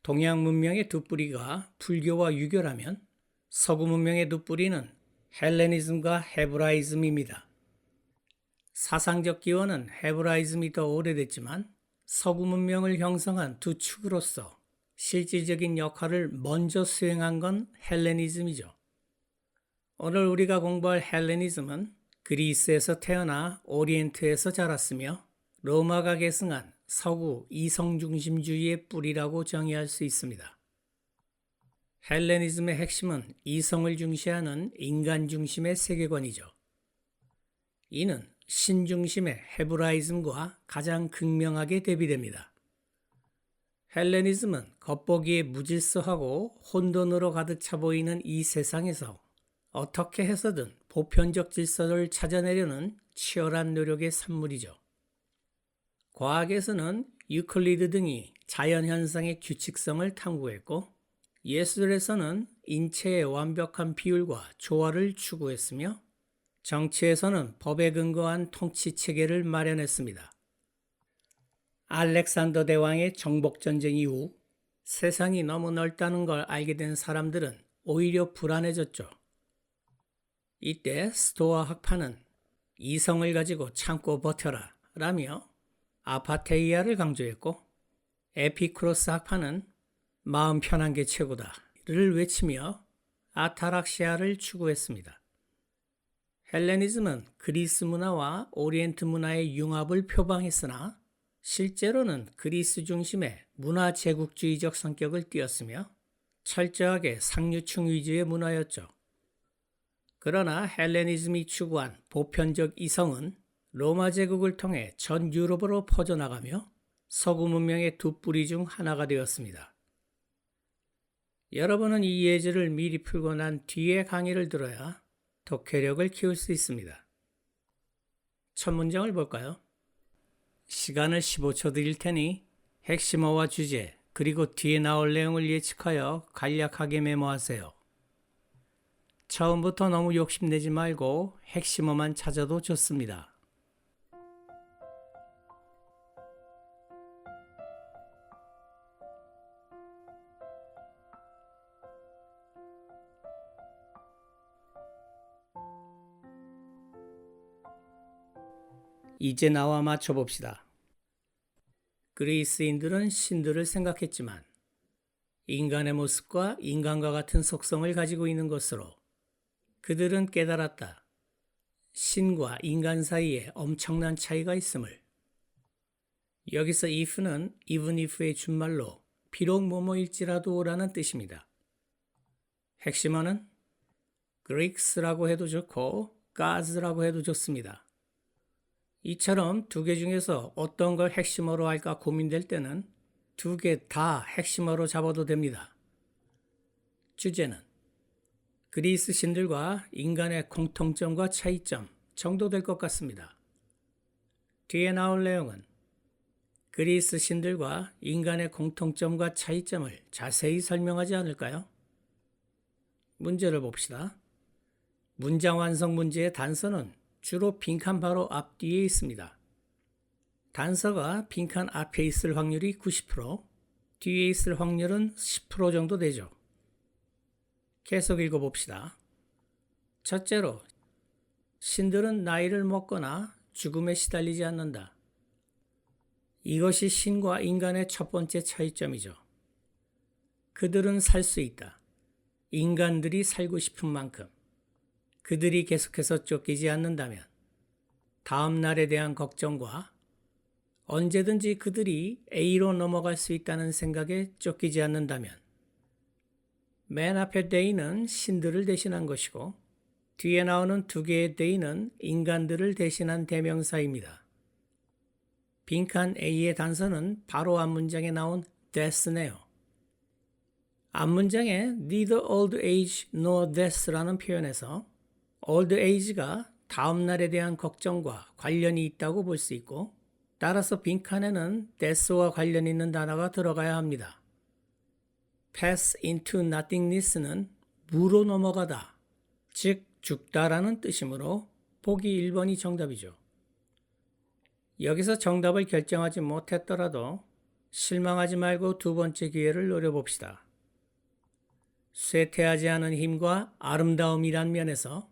동양 문명의 두 뿌리가 불교와 유교라면 서구 문명의 두 뿌리는 헬레니즘과 헤브라이즘입니다. 사상적 기원은 헤브라이즘이 더 오래됐지만 서구 문명을 형성한 두 축으로서 실질적인 역할을 먼저 수행한 건 헬레니즘이죠. 오늘 우리가 공부할 헬레니즘은 그리스에서 태어나 오리엔트에서 자랐으며 로마가 계승한 서구 이성중심주의의 뿌리라고 정의할 수 있습니다. 헬레니즘의 핵심은 이성을 중시하는 인간 중심의 세계관이죠. 이는 신중심의 헤브라이즘과 가장 극명하게 대비됩니다. 헬레니즘은 겉보기에 무질서하고 혼돈으로 가득 차 보이는 이 세상에서 어떻게 해서든 보편적 질서를 찾아내려는 치열한 노력의 산물이죠. 과학에서는 유클리드 등이 자연현상의 규칙성을 탐구했고, 예술에서는 인체의 완벽한 비율과 조화를 추구했으며, 정치에서는 법에 근거한 통치 체계를 마련했습니다. 알렉산더 대왕의 정복전쟁 이후 세상이 너무 넓다는 걸 알게 된 사람들은 오히려 불안해졌죠. 이때 스토아 학파는 이성을 가지고 참고 버텨라 라며 아파테이아를 강조했고, 에피쿠로스 학파는 마음 편한 게 최고다를 외치며 아타락시아를 추구했습니다. 헬레니즘은 그리스 문화와 오리엔트 문화의 융합을 표방했으나 실제로는 그리스 중심의 문화 제국주의적 성격을 띠었으며 철저하게 상류층 위주의 문화였죠. 그러나 헬레니즘이 추구한 보편적 이성은 로마 제국을 통해 전 유럽으로 퍼져나가며 서구 문명의 두 뿌리 중 하나가 되었습니다. 여러분은 이 예제를 미리 풀고 난 뒤에 강의를 들어야 독해력을 키울 수 있습니다. 첫 문장을 볼까요? 시간을 15초 드릴 테니 핵심어와 주제, 그리고 뒤에 나올 내용을 예측하여 간략하게 메모하세요. 처음부터 너무 욕심내지 말고 핵심어만 찾아도 좋습니다. 이제 나와 맞춰봅시다. 그리스인들은 신들을 생각했지만 인간의 모습과 인간과 같은 속성을 가지고 있는 것으로 그들은 깨달았다. 신과 인간 사이에 엄청난 차이가 있음을. 여기서 if는 even if의 준말로 비록 뭐뭐일지라도라는 뜻입니다. 핵심어는 Greeks라고 해도 좋고 Gods라고 해도 좋습니다. 이처럼 두 개 중에서 어떤 걸 핵심어로 할까 고민될 때는 두 개 다 핵심어로 잡아도 됩니다. 주제는 그리스 신들과 인간의 공통점과 차이점 정도 될 것 같습니다. 뒤에 나올 내용은 그리스 신들과 인간의 공통점과 차이점을 자세히 설명하지 않을까요? 문제를 봅시다. 문장 완성 문제의 단서는 주로 빈칸 바로 앞뒤에 있습니다. 단서가 빈칸 앞에 있을 확률이 90%, 뒤에 있을 확률은 10% 정도 되죠. 계속 읽어봅시다. 첫째로, 신들은 나이를 먹거나 죽음에 시달리지 않는다. 이것이 신과 인간의 첫 번째 차이점이죠. 그들은 살 수 있다. 인간들이 살고 싶은 만큼. 그들이 계속해서 쫓기지 않는다면 다음 날에 대한 걱정과 언제든지 그들이 A로 넘어갈 수 있다는 생각에 쫓기지 않는다면 맨 앞에 D는 신들을 대신한 것이고 뒤에 나오는 두 개의 D는 인간들을 대신한 대명사입니다. 빈칸 A의 단서는 바로 앞문장에 나온 death네요. 앞문장에 neither old age nor death라는 표현에서 old age가 다음 날에 대한 걱정과 관련이 있다고 볼 수 있고 따라서 빈칸에는 death와 관련 있는 단어가 들어가야 합니다. pass into nothingness는 무로 넘어가다, 즉 죽다라는 뜻이므로 보기 1번이 정답이죠. 여기서 정답을 결정하지 못했더라도 실망하지 말고 두 번째 기회를 노려봅시다. 쇠퇴하지 않은 힘과 아름다움이란 면에서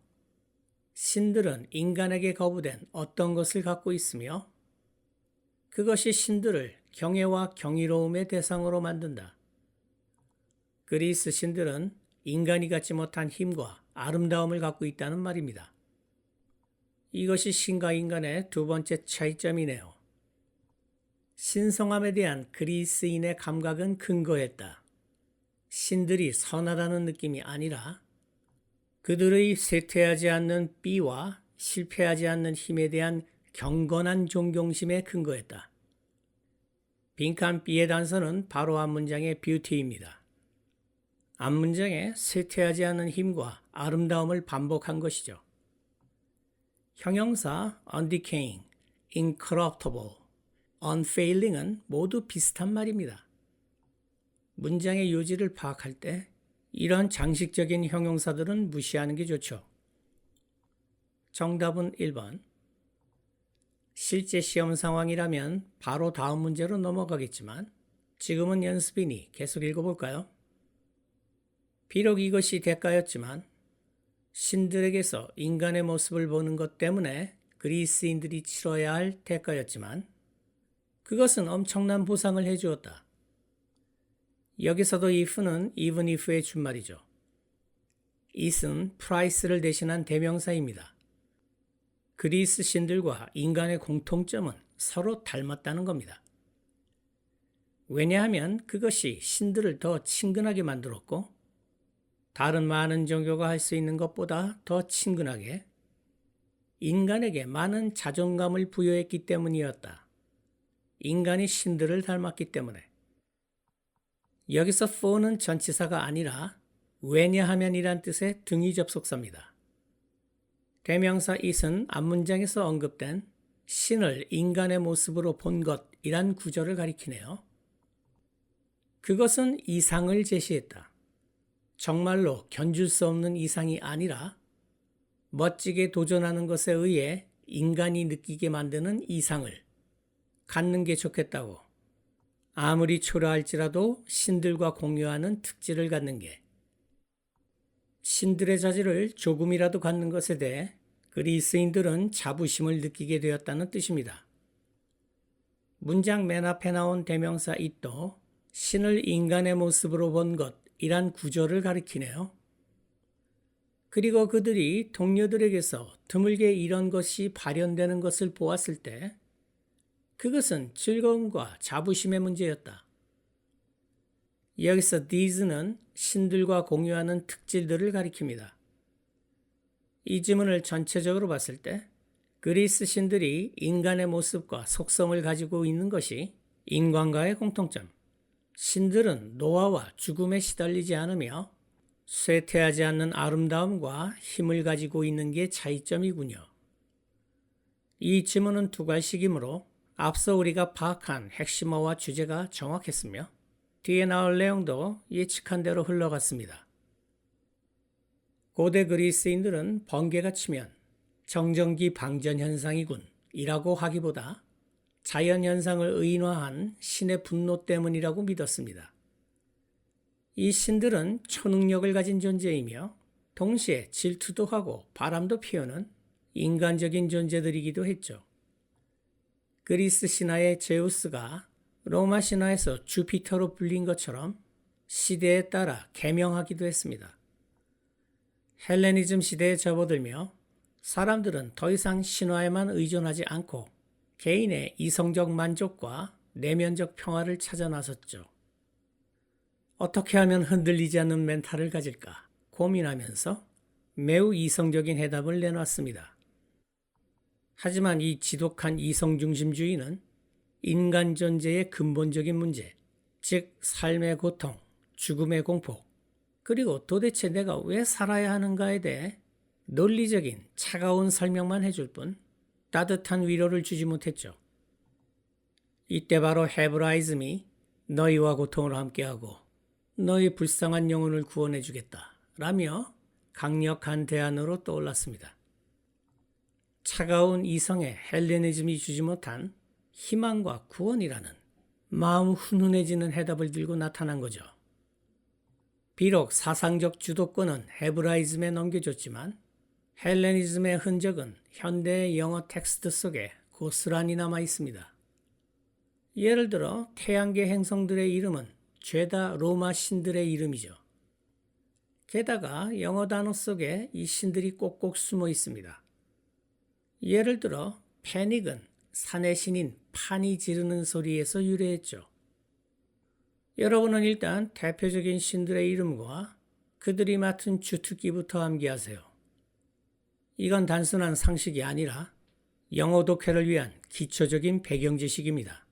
신들은 인간에게 거부된 어떤 것을 갖고 있으며 그것이 신들을 경애와 경이로움의 대상으로 만든다. 그리스 신들은 인간이 갖지 못한 힘과 아름다움을 갖고 있다는 말입니다. 이것이 신과 인간의 두 번째 차이점이네요. 신성함에 대한 그리스인의 감각은 근거했다. 신들이 선하다는 느낌이 아니라 그들의 쇠퇴하지 않는 삐와 실패하지 않는 힘에 대한 경건한 존경심에 근거했다. 빈칸 B의 단서는 바로 앞문장의 뷰티입니다. 앞문장에 쇠퇴하지 않는 힘과 아름다움을 반복한 것이죠. 형용사 undecaying, incorruptible, unfailing은 모두 비슷한 말입니다. 문장의 요지를 파악할 때 이런 장식적인 형용사들은 무시하는 게 좋죠. 정답은 1번. 실제 시험 상황이라면 바로 다음 문제로 넘어가겠지만 지금은 연습이니 계속 읽어볼까요? 비록 이것이 대가였지만 신들에게서 인간의 모습을 보는 것 때문에 그리스인들이 치러야 할 대가였지만 그것은 엄청난 보상을 해주었다. 여기서도 if는 even if의 준말이죠. it은 price를 대신한 대명사입니다. 그리스 신들과 인간의 공통점은 서로 닮았다는 겁니다. 왜냐하면 그것이 신들을 더 친근하게 만들었고 다른 많은 종교가 할 수 있는 것보다 더 친근하게 인간에게 많은 자존감을 부여했기 때문이었다. 인간이 신들을 닮았기 때문에. 여기서 for는 전치사가 아니라 왜냐하면이란 뜻의 등위 접속사입니다. 대명사 it은 앞문장에서 언급된 신을 인간의 모습으로 본 것이란 구절을 가리키네요. 그것은 이상을 제시했다. 정말로 견줄 수 없는 이상이 아니라 멋지게 도전하는 것에 의해 인간이 느끼게 만드는 이상을 갖는 게 좋겠다고. 아무리 초라할지라도 신들과 공유하는 특질을 갖는 게. 신들의 자질을 조금이라도 갖는 것에 대해 그리스인들은 자부심을 느끼게 되었다는 뜻입니다. 문장 맨 앞에 나온 대명사 it도 신을 인간의 모습으로 본 것이란 구조를 가리키네요. 그리고 그들이 동료들에게서 드물게 이런 것이 발현되는 것을 보았을 때 그것은 즐거움과 자부심의 문제였다. 여기서 these는 신들과 공유하는 특질들을 가리킵니다. 이 지문을 전체적으로 봤을 때 그리스 신들이 인간의 모습과 속성을 가지고 있는 것이 인간과의 공통점. 신들은 노화와 죽음에 시달리지 않으며 쇠퇴하지 않는 아름다움과 힘을 가지고 있는 게 차이점이군요. 이 지문은 두 갈식이므로 앞서 우리가 파악한 핵심어와 주제가 정확했으며 뒤에 나올 내용도 예측한 대로 흘러갔습니다. 고대 그리스인들은 번개가 치면 정전기 방전 현상이군 이라고 하기보다 자연현상을 의인화한 신의 분노 때문이라고 믿었습니다. 이 신들은 초능력을 가진 존재이며 동시에 질투도 하고 바람도 피우는 인간적인 존재들이기도 했죠. 그리스 신화의 제우스가 로마 신화에서 주피터로 불린 것처럼 시대에 따라 계명하기도 했습니다. 헬레니즘 시대에 접어들며 사람들은 더 이상 신화에만 의존하지 않고 개인의 이성적 만족과 내면적 평화를 찾아 나섰죠. 어떻게 하면 흔들리지 않는 멘탈을 가질까 고민하면서 매우 이성적인 해답을 내놨습니다. 하지만 이 지독한 이성중심주의는 인간 존재의 근본적인 문제, 즉 삶의 고통, 죽음의 공포, 그리고 도대체 내가 왜 살아야 하는가에 대해 논리적인 차가운 설명만 해줄 뿐 따뜻한 위로를 주지 못했죠. 이때 바로 헤브라이즘이 너희와 고통을 함께하고 너희 불쌍한 영혼을 구원해 주겠다 라며 강력한 대안으로 떠올랐습니다. 차가운 이성의 헬레니즘이 주지 못한 희망과 구원이라는 마음 훈훈해지는 해답을 들고 나타난 거죠. 비록 사상적 주도권은 헤브라이즘에 넘겨줬지만 헬레니즘의 흔적은 현대의 영어 텍스트 속에 고스란히 남아 있습니다. 예를 들어 태양계 행성들의 이름은 죄다 로마 신들의 이름이죠. 게다가 영어 단어 속에 이 신들이 꼭꼭 숨어 있습니다. 예를 들어 패닉은 산의 신인 판이 지르는 소리에서 유래했죠. 여러분은 일단 대표적인 신들의 이름과 그들이 맡은 주특기부터 암기하세요. 이건 단순한 상식이 아니라 영어 독해를 위한 기초적인 배경 지식입니다.